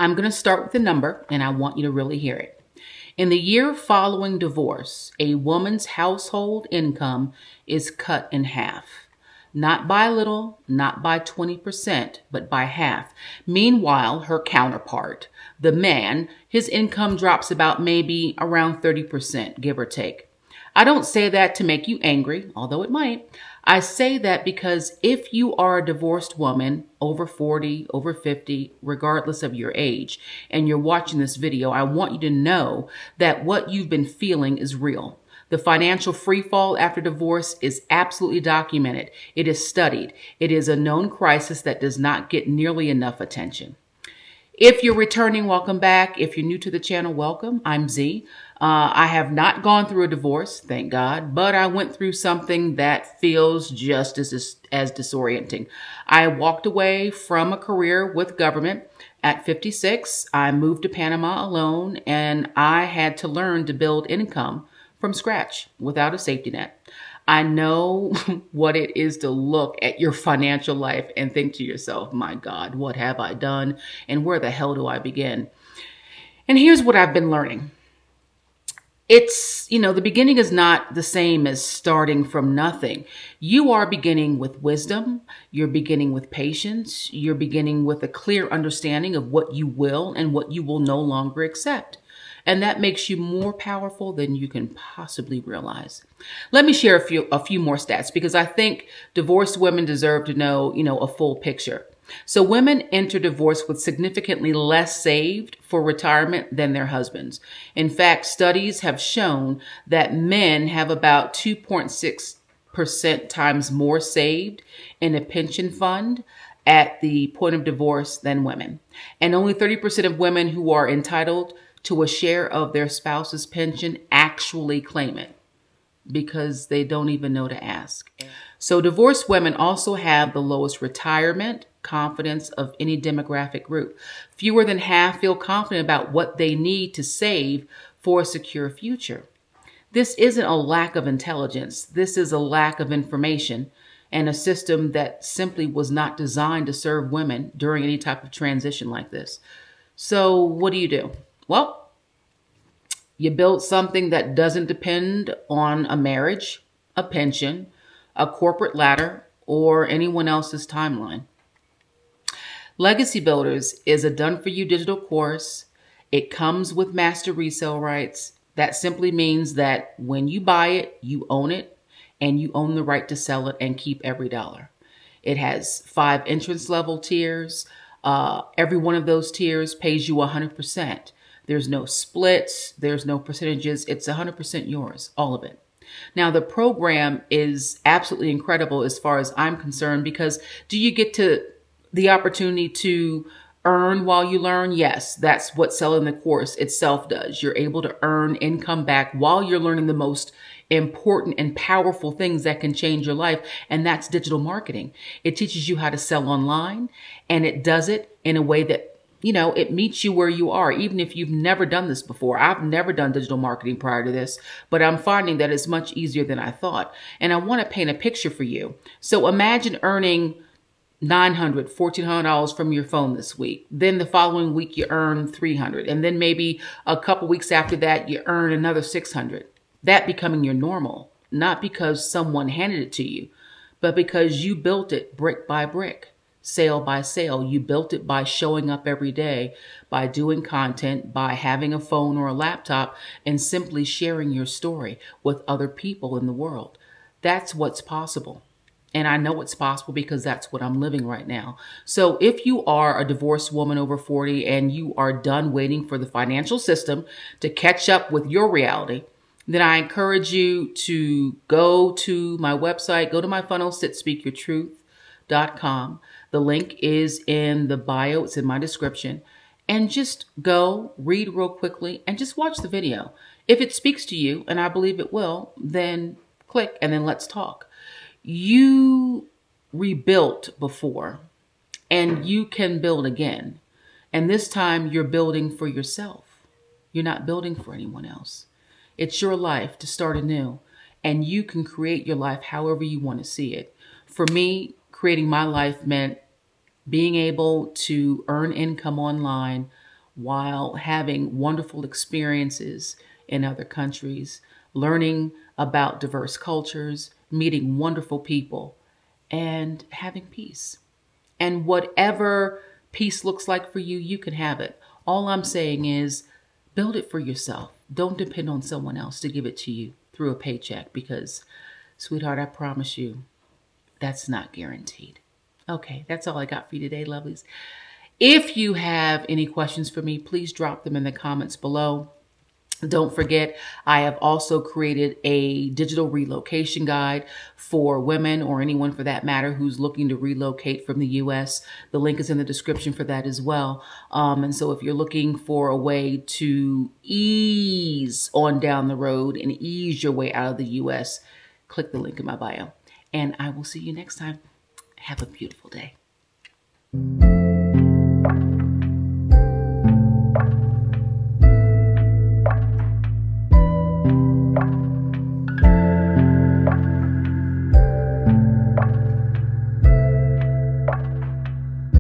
I'm going to start with the number, and I want you to really hear it. In the year following divorce, a woman's household income is cut in half. Not by little, not by 20%, but by half. Meanwhile, her counterpart, the man, his income drops about maybe around 30%, give or take. I don't say that to make you angry, although it might. I say that because if you are a divorced woman, over 40, over 50, regardless of your age, and you're watching this video, I want you to know that what you've been feeling is real. The financial freefall after divorce is absolutely documented. It is studied. It is a known crisis that does not get nearly enough attention. If you're returning, welcome back. If you're new to the channel, welcome. I'm Z. I have not gone through a divorce, thank God, but I went through something that feels just as disorienting. I walked away from a career with government at 56. I moved to Panama alone, and I had to learn to build income from scratch without a safety net. I know what it is to look at your financial life and think to yourself, my God, what have I done? And where the hell do I begin? And here's what I've been learning. The beginning is not the same as starting from nothing. You are beginning with wisdom. You're beginning with patience. You're beginning with a clear understanding of what you will and what you will no longer accept. And that makes you more powerful than you can possibly realize. Let me share a few more stats because I think divorced women deserve to know, a full picture. So women enter divorce with significantly less saved for retirement than their husbands. In fact, studies have shown that men have about 2.6% times more saved in a pension fund at the point of divorce than women. And only 30% of women who are entitled to a share of their spouse's pension actually claim it because they don't even know to ask. So divorced women also have the lowest retirement confidence of any demographic group. Fewer than half feel confident about what they need to save for a secure future. This isn't a lack of intelligence. This is a lack of information and a system that simply was not designed to serve women during any type of transition like this. So what do? Well, you build something that doesn't depend on a marriage, a pension, a corporate ladder, or anyone else's timeline. Legacy Builders is a done-for-you digital course. It comes with master resale rights. That simply means that when you buy it, you own it, and you own the right to sell it and keep every dollar. It has 5 entrance level tiers. Every one of those tiers pays you 100%. There's no splits. There's no percentages. It's 100% yours, all of it. Now, the program is absolutely incredible as far as I'm concerned because do you get to the opportunity to earn while you learn? Yes, that's what selling the course itself does. You're able to earn income back while you're learning the most important and powerful things that can change your life, and that's digital marketing. It teaches you how to sell online, and it does it in a way that it meets you where you are, even if you've never done this before. I've never done digital marketing prior to this, but I'm finding that it's much easier than I thought. And I want to paint a picture for you. So imagine earning $900, $1,400 from your phone this week. Then the following week you earn $300. And then maybe a couple weeks after that, you earn another $600. That becoming your normal, not because someone handed it to you, but because you built it brick by brick. Sale by sale. You built it by showing up every day, by doing content, by having a phone or a laptop, and simply sharing your story with other people in the world. That's what's possible. And I know it's possible because that's what I'm living right now. So if you are a divorced woman over 40 and you are done waiting for the financial system to catch up with your reality, then I encourage you to go to my website, go to my funnel, SpeakYourTruth.com. The link is in the bio. It's in my description. And just go, read real quickly, and just watch the video. If it speaks to you, and I believe it will, then click and then let's talk. You rebuilt before, and you can build again. And this time you're building for yourself. You're not building for anyone else. It's your life to start anew, and you can create your life however you want to see it. For me, creating my life meant being able to earn income online while having wonderful experiences in other countries, learning about diverse cultures, meeting wonderful people, and having peace. And whatever peace looks like for you, you can have it. All I'm saying is build it for yourself. Don't depend on someone else to give it to you through a paycheck because, sweetheart, I promise you, that's not guaranteed. Okay, that's all I got for you today, lovelies. If you have any questions for me, please drop them in the comments below. Don't forget, I have also created a digital relocation guide for women or anyone for that matter who's looking to relocate from the US. The link is in the description for that as well. And so if you're looking for a way to ease on down the road and ease your way out of the US, click the link in my bio. And I will see you next time. Have a beautiful day.